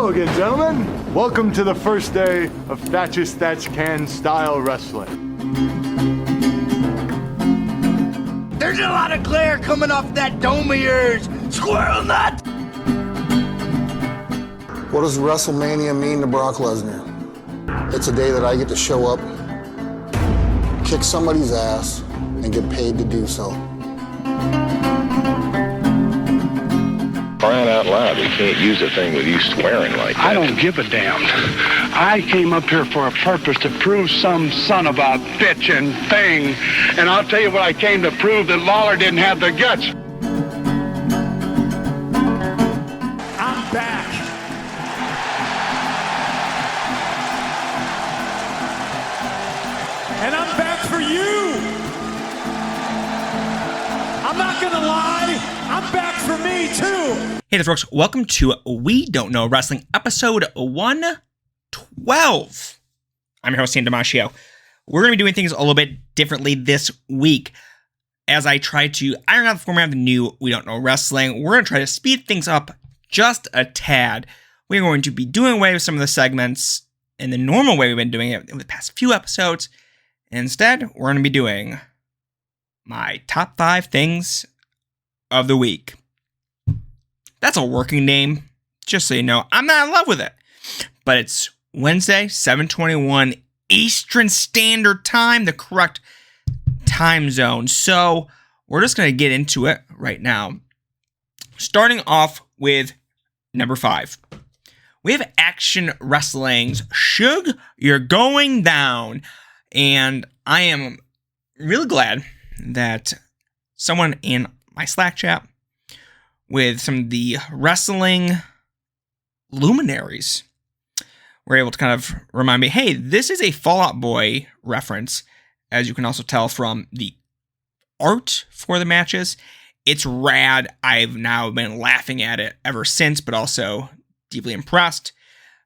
Hello again, gentlemen. Welcome to the first day of Thatch's Thatch Can style wrestling. There's a lot of glare coming off that dome of yours, squirrel nut! What does WrestleMania mean to Brock Lesnar? It's a day that I get to show up, kick somebody's ass, and get paid to do so. Crying out loud, we can't use a thing with you swearing like that. I don't give a damn. I came up here for a purpose to prove some son of a bitch and thing. And I'll tell you what I came to prove, that Lawler didn't have the guts. I'm back. And I'm back for you. I'm not gonna lie, I'm back for me too. Hey there, folks. Welcome to We Don't Know Wrestling, episode 112. I'm your host, Sam Damasio. We're going to be doing things a little bit differently this week. As I try to iron out the format of the new We Don't Know Wrestling, we're going to try to speed things up just a tad. We're going to be doing away with some of the segments in the normal way we've been doing it in the past few episodes. Instead, we're going to be doing my top 5 things of the week. That's a working name, just so you know. I'm not in love with it. But it's Wednesday, 7:21 Eastern Standard Time, the correct time zone. So we're just going to get into it right now. Starting off with number 5. We have Action Wrestling's Shug, You're Going Down. And I am really glad that someone in my Slack chat with some of the wrestling luminaries were able to kind of remind me, hey, this is a Fall Out Boy reference, as you can also tell from the art for the matches. It's rad. I've now been laughing at it ever since, but also deeply impressed.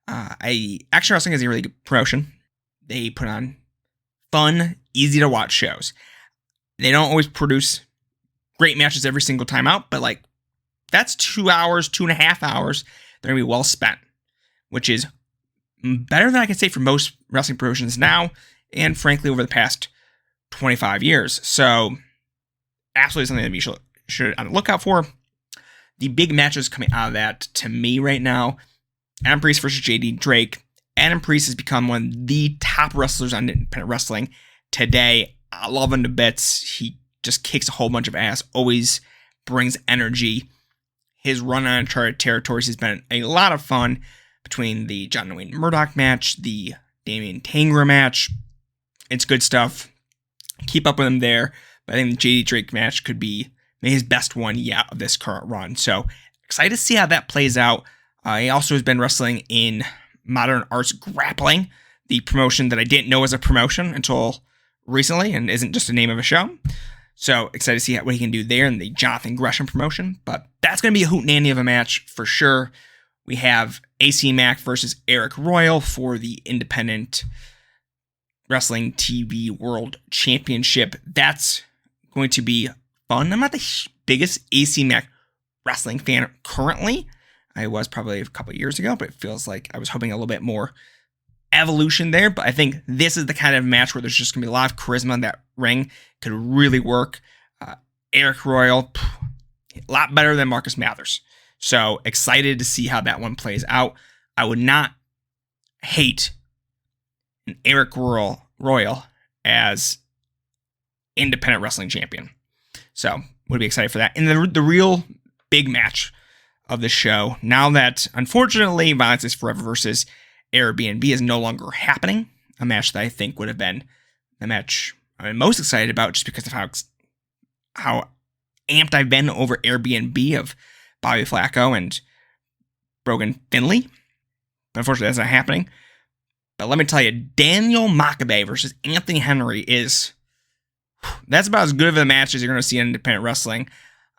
Action Wrestling is a really good promotion. They put on fun, easy to watch shows. They don't always produce great matches every single time out, but like, that's 2 hours, 2.5 hours. They're going to be well spent, which is better than I can say for most wrestling promotions now, and frankly, over the past 25 years. So, absolutely something that we should on the lookout for. The big matches coming out of that, to me right now, Adam Priest versus JD Drake. Adam Priest has become one of the top wrestlers on independent wrestling today. I love him to bits. He just kicks a whole bunch of ass, always brings energy. His run on uncharted territories has been a lot of fun, between the John Wayne Murdoch match, the Damian Tangra match. It's good stuff. Keep up with him there. But I think the JD Drake match could be maybe his best one yet of this current run. So excited to see how that plays out. He also has been wrestling in Modern Arts Grappling, the promotion that I didn't know was a promotion until recently and isn't just a name of a show. So excited to see what he can do there in the Jonathan Gresham promotion. But that's going to be a hootenanny of a match for sure. We have AC Mack versus Eric Royal for the Independent Wrestling TV World Championship. That's going to be fun. I'm not the biggest AC Mack wrestling fan currently. I was probably a couple of years ago, but it feels like I was hoping a little bit more evolution there. But I think this is the kind of match where there's just going to be a lot of charisma in that ring. Could really work. Eric Royal, a lot better than Marcus Mathers. So excited to see how that one plays out. I would not hate an Eric Royal as independent wrestling champion. So would be excited for that. And the real big match of the show, now that unfortunately Violence is Forever versus Airbnb is no longer happening, a match that I think would have been the match I'm most excited about, just because of how amped I've been over Airbnb of Bobby Flacco and Brogan Finley. But unfortunately, that's not happening. But let me tell you, Daniel Makabe versus Anthony Henry that's about as good of a match as you're going to see in independent wrestling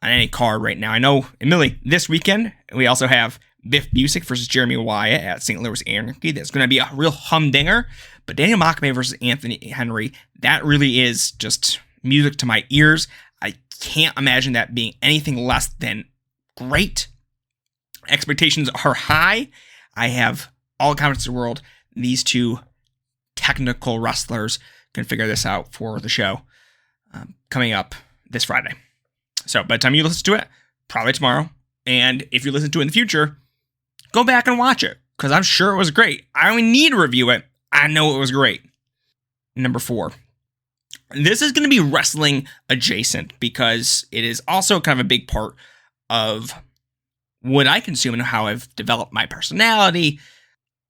on any card right now. I know, admittedly, this weekend, we also have Biff Busick versus Jeremy Wyatt at St. Louis Anarchy. That's going to be a real humdinger. But Daniel Makabe versus Anthony Henry, that really is just music to my ears. I can't imagine that being anything less than great. Expectations are high. I have all the confidence in the world. These two technical wrestlers can figure this out for the show coming up this Friday. So by the time you listen to it, probably tomorrow. And if you listen to it in the future, go back and watch it, because I'm sure it was great. I don't even need to review it. I know it was great. Number 4. This is going to be wrestling adjacent, because it is also kind of a big part of what I consume and how I've developed my personality,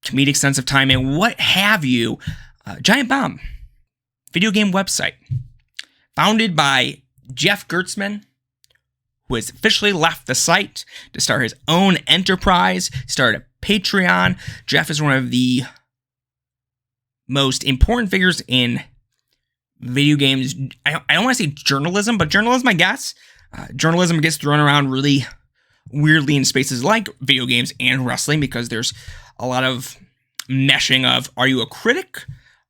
comedic sense of time, and what have you. Giant Bomb, video game website, founded by Jeff Gertzman, who has officially left the site to start his own enterprise, started a Patreon. Jeff is one of the most important figures in video games. I don't want to say journalism, but journalism, I guess. Journalism gets thrown around really weirdly in spaces like video games and wrestling, because there's a lot of meshing of, are you a critic?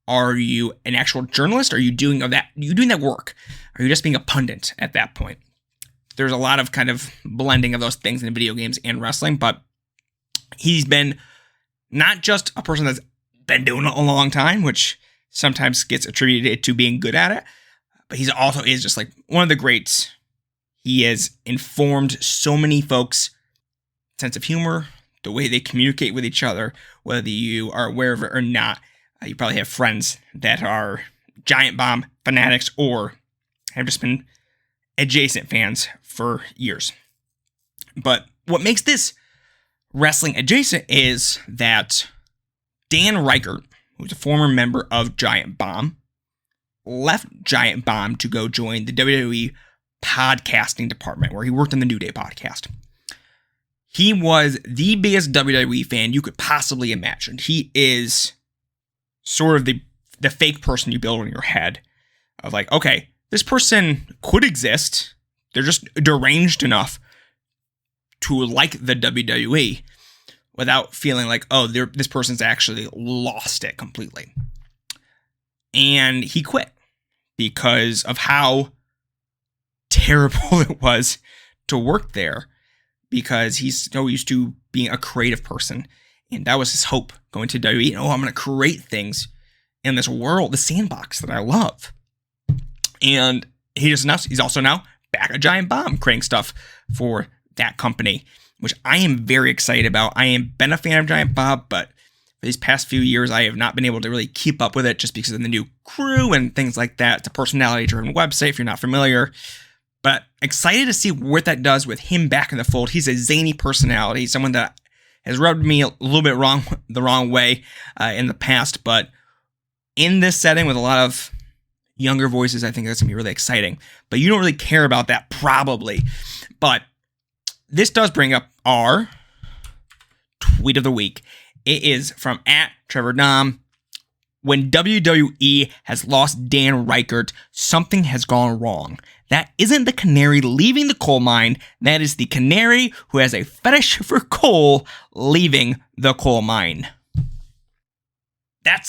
Are you an actual journalist? Are you doing that work? Are you just being a pundit at that point? There's a lot of kind of blending of those things in video games and wrestling, but he's been not just a person that's been doing it a long time, which sometimes gets attributed to being good at it, but he's also is just like one of the greats. He has informed so many folks' sense of humor, the way they communicate with each other, whether you are aware of it or not. You probably have friends that are Giant Bomb fanatics or have just been adjacent fans for years. But what makes this wrestling adjacent is that Dan Reichert, who's a former member of Giant Bomb, left Giant Bomb to go join the WWE podcasting department, where he worked on the New Day podcast. He was the biggest WWE fan you could possibly imagine. He is sort of the fake person you build in your head of like, okay, this person could exist. They're just deranged enough to like the WWE without feeling like, oh, this person's actually lost it completely. And he quit because of how terrible it was to work there, because he's so used to being a creative person. And that was his hope going to WWE. Oh, I'm going to create things in this world, the sandbox that I love. And he's also now back at Giant Bomb, creating stuff for that company, which I am very excited about. I am been a fan of Giant Bomb, but for these past few years, I have not been able to really keep up with it just because of the new crew and things like that. It's a personality-driven website, if you're not familiar. But excited to see what that does with him back in the fold. He's a zany personality, someone that has rubbed me a little bit the wrong way in the past, but in this setting with a lot of younger voices, I think that's going to be really exciting. But you don't really care about that, probably. But this does bring up our tweet of the week. It is from @TrevorDom. When WWE has lost Dan Reichert, something has gone wrong. That isn't the canary leaving the coal mine. That is the canary who has a fetish for coal leaving the coal mine. That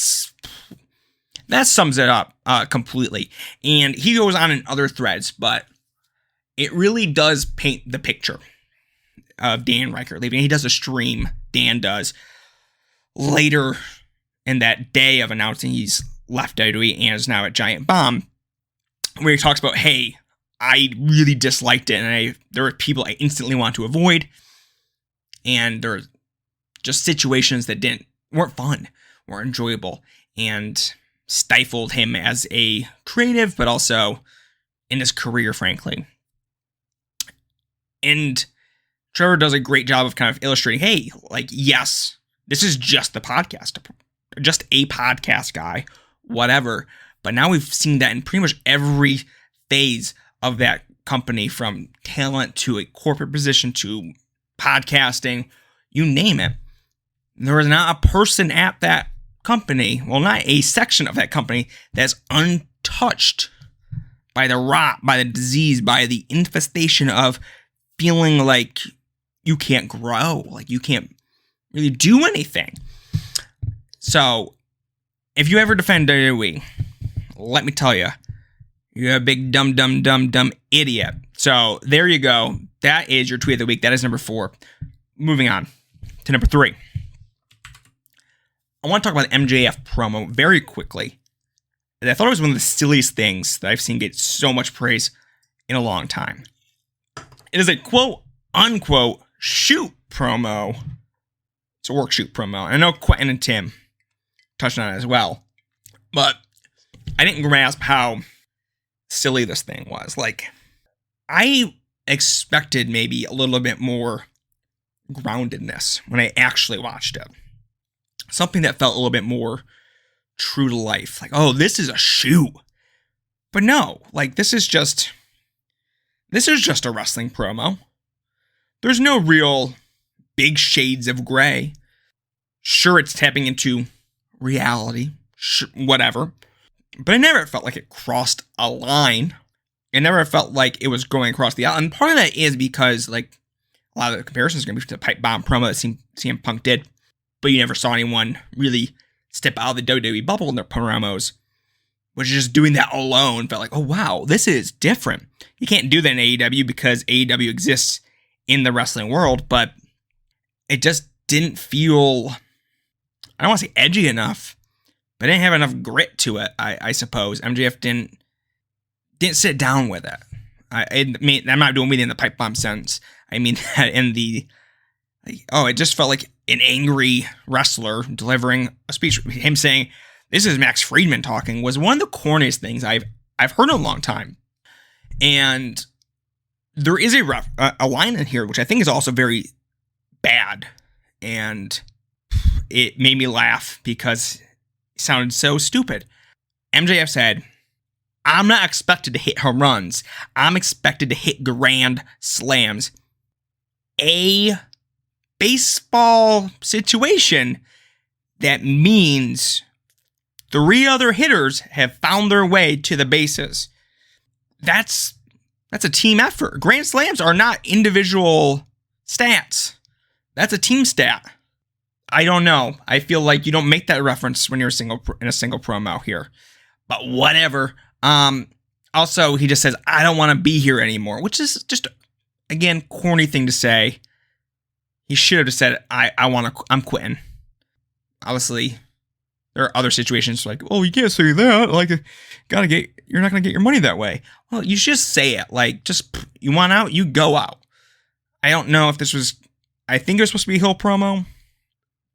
sums it up completely. And he goes on in other threads, but it really does paint the picture of Dan Reichert leaving. He does a stream, Dan does, later in that day of announcing he's left WWE and is now at Giant Bomb, where he talks about, hey, I really disliked it, and there were people I instantly want to avoid, and there were just situations that weren't fun, weren't enjoyable, and stifled him as a creative, but also in his career, frankly. And Trevor does a great job of kind of illustrating, hey, like, yes, this is just the podcast, just a podcast guy, whatever. But now we've seen that in pretty much every phase of that company, from talent to a corporate position to podcasting, you name it. There is not a person at that company, well, not a section of that company, that's untouched by the rot, by the disease, by the infestation of feeling like you can't grow, like you can't really do anything. So, if you ever defend WWE, let me tell you, you're a big dumb idiot. So, there you go. That is your tweet of the week. That is number 4. Moving on to number 3. I want to talk about the MJF promo very quickly. I thought it was one of the silliest things that I've seen get so much praise in a long time. It is a quote-unquote shoot promo. It's a work shoot promo. And I know Quentin and Tim touched on it as well. But I didn't grasp how silly this thing was. Like, I expected maybe a little bit more groundedness when I actually watched it. Something that felt a little bit more true to life. Like, oh, this is a shoot. But no, like, this is just a wrestling promo. There's no real big shades of gray. Sure, it's tapping into reality, whatever. But it never felt like it crossed a line. It never felt like it was going across the aisle. And part of that is because, like, a lot of the comparisons are going to be to the pipe bomb promo that CM Punk did. But you never saw anyone really step out of the WWE bubble in their promos. Which is just doing that alone felt like, oh wow, this is different. You can't do that in AEW because AEW exists in the wrestling world, but it just didn't feel, I don't want to say edgy enough, but it didn't have enough grit to it, I suppose. MJF didn't sit down with it. I mean, I'm not doing it in the pipe bomb sense. I mean that in the, it just felt like an angry wrestler delivering a speech. Him saying, "This is Max Friedman talking," was one of the corniest things I've heard in a long time. And there is a line in here which I think is also very bad, and it made me laugh because it sounded so stupid. MJF said, "I'm not expected to hit home runs. I'm expected to hit grand slams. A baseball situation that means 3 other hitters have found their way to the bases." That's a team effort. Grand slams are not individual stats. That's a team stat. I don't know. I feel like you don't make that reference when you're in a single promo here. But whatever. Also, he just says, "I don't want to be here anymore," which is just, again, corny thing to say. He should have just said, I'm quitting. Obviously, there are other situations like, oh, you can't say that. Like, you're not going to get your money that way. Well, you should just say it. Like, just, you want out, you go out. I don't know if this was, I think it was supposed to be a heel promo,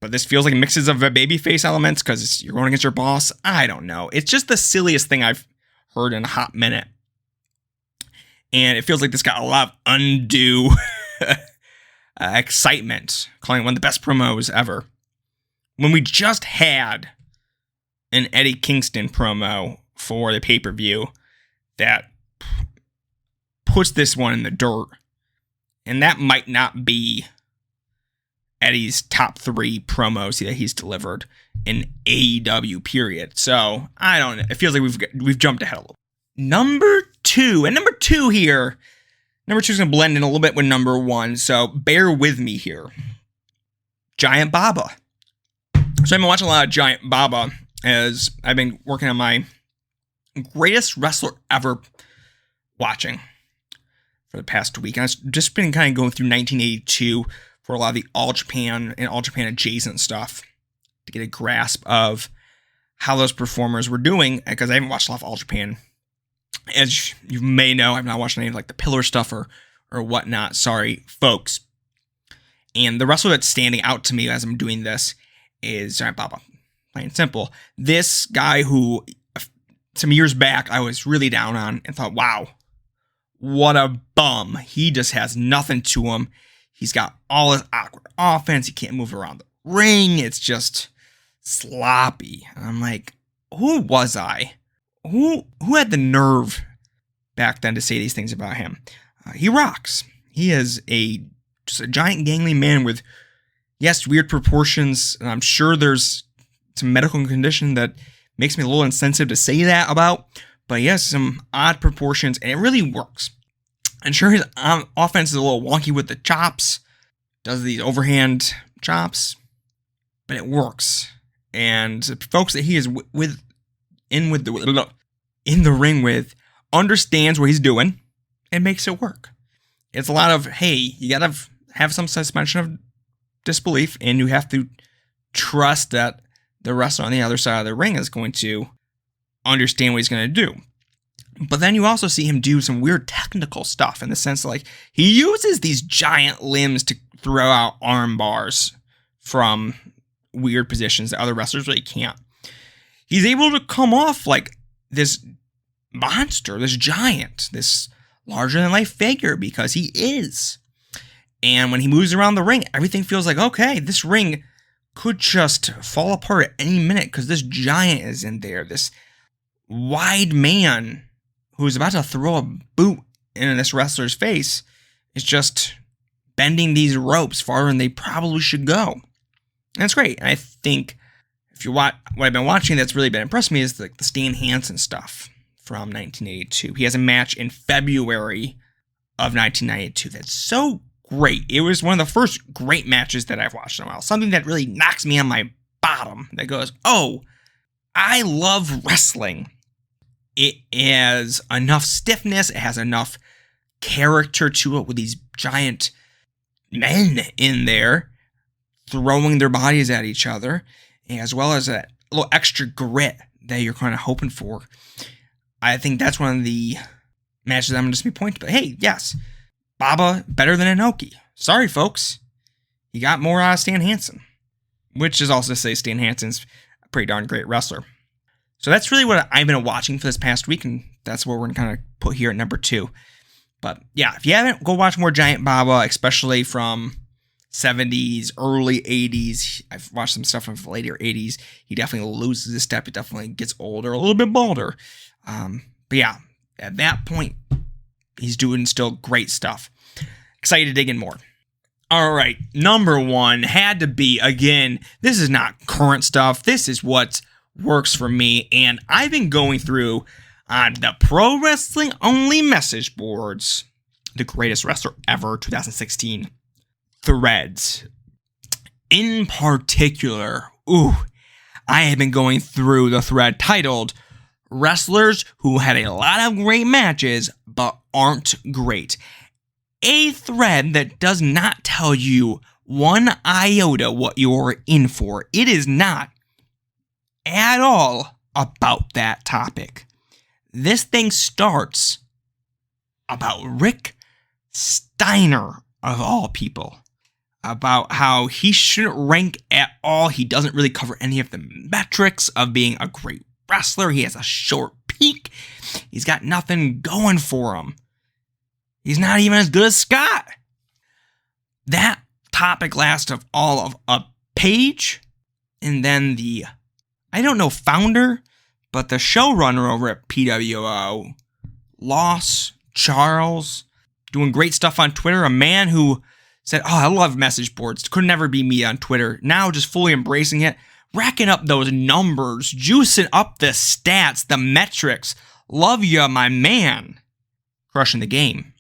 but this feels like mixes of babyface elements because you're going against your boss. I don't know. It's just the silliest thing I've heard in a hot minute. And it feels like this got a lot of undue excitement, calling it one of the best promos ever, when we just had an Eddie Kingston promo for the pay-per-view that puts this one in the dirt. And that might not be Eddie's top 3 promos that he's delivered in AEW, period. So, I don't know. It feels like we've jumped ahead a little. Number 2 here. Number 2 is going to blend in a little bit with number 1, so bear with me here. Giant Baba. So I've been watching a lot of Giant Baba as I've been working on my greatest wrestler ever watching for the past week. And I've just been kind of going through 1982 for a lot of the All Japan and All Japan adjacent stuff to get a grasp of how those performers were doing, because I haven't watched a lot of All Japan. As you may know, I've not watched any of like the Pillar stuff or whatnot. Sorry, folks. And the wrestler that's standing out to me as I'm doing this is Giant Baba. Plain and simple. This guy who some years back I was really down on and thought, wow, what a bum. He just has nothing to him. He's got all his awkward offense. He can't move around the ring. It's just sloppy. And I'm like, who was I? Who had the nerve back then to say these things about him? He rocks. He is just a giant gangly man with, yes, weird proportions. And I'm sure there's some medical condition that makes me a little insensitive to say that about. But he has some odd proportions, and it really works. And sure, his offense is a little wonky with the chops. Does these overhand chops. But it works. And the folks that he is in the ring with understands what he's doing and makes it work. It's a lot of, hey, you gotta have some suspension of disbelief, and you have to trust that the wrestler on the other side of the ring is going to understand what he's going to do. But then you also see him do some weird technical stuff in the sense that, like, he uses these giant limbs to throw out arm bars from weird positions that other wrestlers really can't. He's able to come off like this monster, this giant, this larger-than-life figure because he is. And when he moves around the ring, everything feels like, okay, this ring could just fall apart at any minute because this giant is in there, this wide man who's about to throw a boot in this wrestler's face is just bending these ropes farther than they probably should go. And it's great. And I think if you watch what I've been watching that's really been impressing me is the Stan Hansen stuff from 1982. He has a match in February of 1992 that's so great. It was one of the first great matches that I've watched in a while. Something that really knocks me on my bottom that goes, oh, I love wrestling. It has enough stiffness. It has enough character to it with these giant men in there throwing their bodies at each other, as well as a little extra grit that you're kind of hoping for. I think that's one of the matches I'm going to just be pointing to. But hey, yes, Baba better than Inoki. Sorry, folks. You got more out of Stan Hansen, which is also to say Stan Hansen's a pretty darn great wrestler. So that's really what I've been watching for this past week, and that's what we're going to kind of put here at number 2. But yeah, if you haven't, go watch more Giant Baba, especially from 70s, early 80s. I've watched some stuff from the later 80s. He definitely loses his step. He definitely gets older, a little bit balder. But yeah, at that point, he's doing still great stuff. Excited to dig in more. All right, number 1 had to be, again, this is not current stuff. This is what works for me, and I've been going through on the Pro Wrestling Only message boards, the greatest wrestler ever, 2016 threads. In particular, I have been going through the thread titled Wrestlers Who Had a Lot of Great Matches But Aren't Great. A thread that does not tell you one iota what you're in for. It is not at all about that topic. This thing starts about Rick Steiner, of all people, about how he shouldn't rank at all. He doesn't really cover any of the metrics of being a great wrestler. He has a short peak. He's got nothing going for him. He's not even as good as Scott. That topic lasted all of a page, and then the, I don't know, founder, but the showrunner over at PWO, Loss Charles, doing great stuff on Twitter, a man who said, oh, I love message boards, could never be me on Twitter, now just fully embracing it, racking up those numbers, juicing up the stats, the metrics, love ya, my man, crushing the game.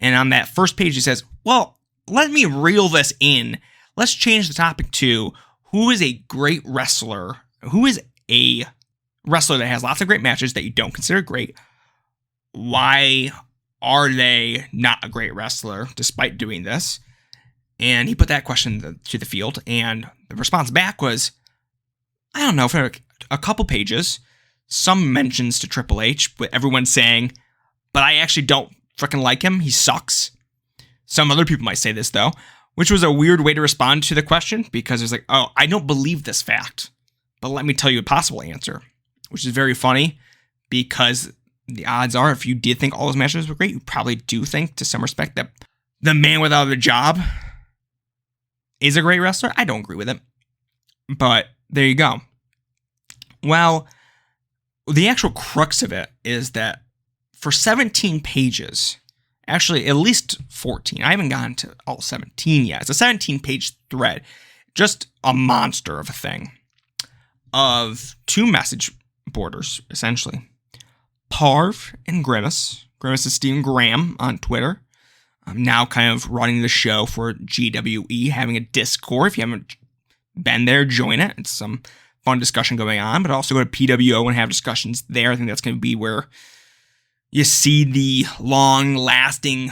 And on that first page, he says, well, let me reel this in. Let's change the topic to who is a great wrestler? Who is a wrestler that has lots of great matches that you don't consider great? Why are they not a great wrestler despite doing this? And he put that question to the field, and the response back was, I don't know, for a couple pages, some mentions to Triple H, but everyone saying, but I actually don't freaking like him. He sucks. Some other people might say this, though, which was a weird way to respond to the question, because it's like, oh, I don't believe this fact, but let me tell you a possible answer, which is very funny, because the odds are, if you did think all those matches were great, you probably do think, to some respect, that the man without a job is a great wrestler. I don't agree with it, but there you go. Well, the actual crux of it is that for 17 pages, actually at least 14, I haven't gotten to all 17 yet. It's a 17-page thread, just a monster of a thing, of 2 message boarders, essentially. Parv and Grimace. Grimace is Stephen Graham on Twitter. I'm now kind of running the show for GWE, having a Discord. If you haven't been there, join it. It's some fun discussion going on, but also go to PWO and have discussions there. I think that's going to be where you see the long-lasting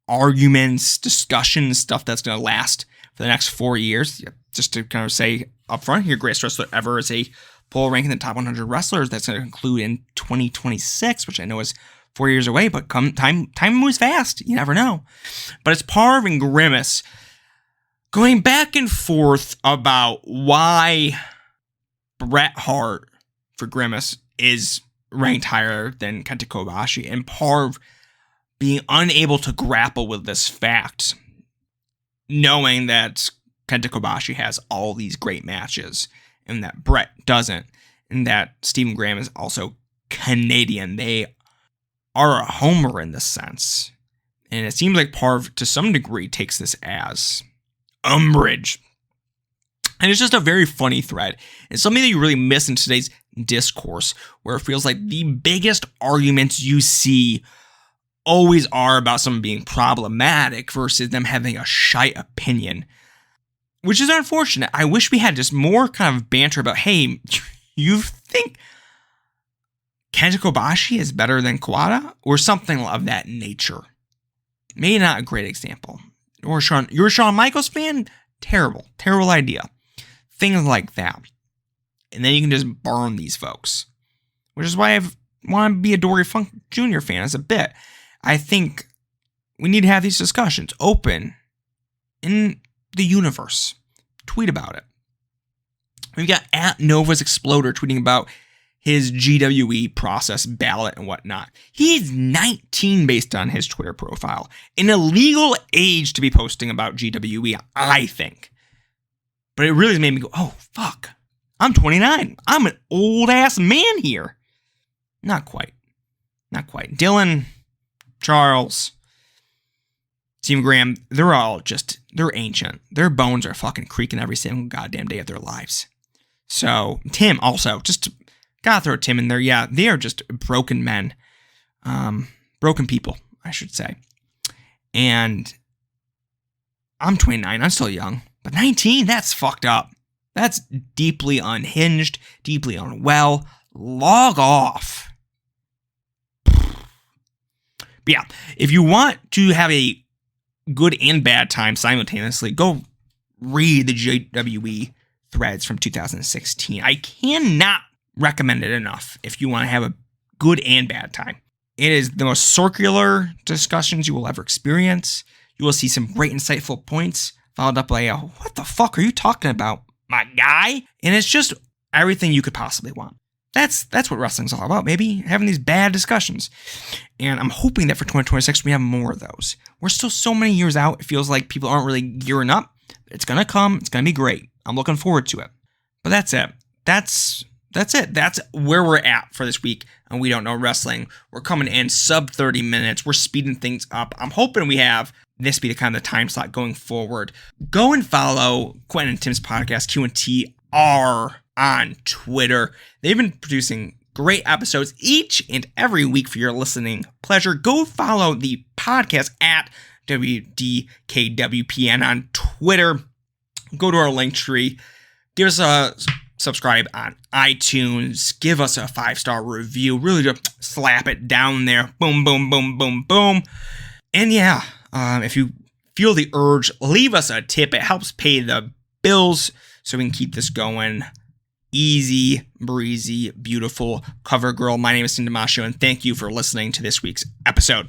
arguments, discussions, stuff that's going to last for the next 4 years. Just to kind of say, up front here, greatest wrestler ever is a poll ranking the top 100 wrestlers that's going to conclude in 2026, which I know is 4 years away, but time moves fast. You never know. But it's Parv and Grimace going back and forth about why Bret Hart for Grimace is ranked higher than Kenta Kobashi, and Parv being unable to grapple with this fact, knowing that Kenta Kobashi has all these great matches and that Bret doesn't, and that Stephen Graham is also Canadian. They are a homer in this sense. And it seems like Parv, to some degree, takes this as umbrage. And it's just a very funny thread. It's something that you really miss in today's discourse, where it feels like the biggest arguments you see always are about someone being problematic versus them having a shite opinion, which is unfortunate. I wish we had just more kind of banter about, hey, you think Kenta Kobashi is better than Kawada? Or something of that nature. Maybe not a great example. Or you're a Shawn Michaels fan? Terrible idea. Things like that. And then you can just burn these folks. Which is why I want to be a Dory Funk Jr. fan as a bit. I think we need to have these discussions open in the universe. Tweet about it. We've got @Nova's Exploder tweeting about his GWE process ballot and whatnot. He's 19 based on his Twitter profile. An illegal age to be posting about GWE, I think. But it really made me go, oh, fuck. I'm 29. I'm an old-ass man here. Not quite. Dylan, Charles, Stephen Graham, they're ancient. Their bones are fucking creaking every single goddamn day of their lives. So, Tim also, gotta throw Tim in there. Yeah, they are just broken men. Broken people, I should say. And I'm 29. I'm still young. But 19, that's fucked up. That's deeply unhinged, deeply unwell. Log off. But yeah, if you want to have a good and bad time simultaneously, go read the GWE threads from 2016. I cannot recommend it enough if you want to have a good and bad time. It is the most circular discussions you will ever experience. You will see some great insightful points, followed up by what the fuck are you talking about, my guy? And it's just everything you could possibly want. That's what wrestling's all about, maybe having these bad discussions. And I'm hoping that for 2026 we have more of those. We're still so many years out, it feels like people aren't really gearing up. It's gonna come, it's gonna be great. I'm looking forward to it. But that's it. That's it. That's where we're at for this week. And We Don't Know Wrestling. We're coming in sub 30 minutes. We're speeding things up. I'm hoping we have this be the kind of the time slot going forward. Go and follow Quentin and Tim's podcast, Q&TR, on Twitter. They've been producing great episodes each and every week for your listening pleasure. Go follow the podcast at WDKWPN on Twitter. Go to our link tree. Give us a subscribe on iTunes. Give us a 5-star review. Really just slap it down there. Boom, boom, boom, boom, boom. And yeah, if you feel the urge, leave us a tip. It helps pay the bills so we can keep this going. Easy, breezy, beautiful cover girl. My name is Tim Damasio, and thank you for listening to this week's episode.